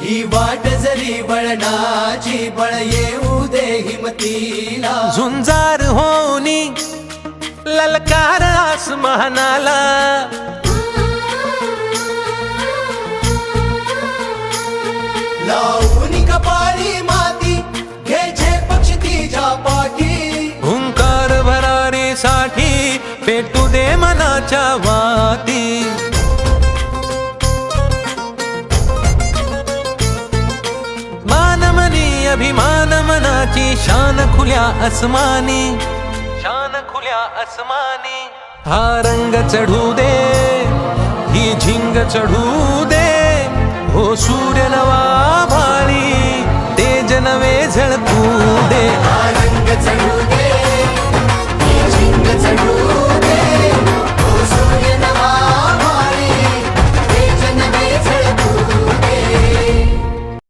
ही वाट जरी वळणाची बळ येऊ दे हिमतीला झुंजार होनी ललकार आसमानाला लावून कपाळी माती घ्यायचे पक्षी तिच्या पाठी हुंकार भरारीसाठी पेटू दे मनाच्या वाती मानमनी अभिमान मनाची शान खुल्या आसमानी शान खुल्या आसमानी हा रंग चढू दे ही झिंग चढू दे हो सूर्य नवा भाळी तेज नवे झळकू दे रंग चढू दे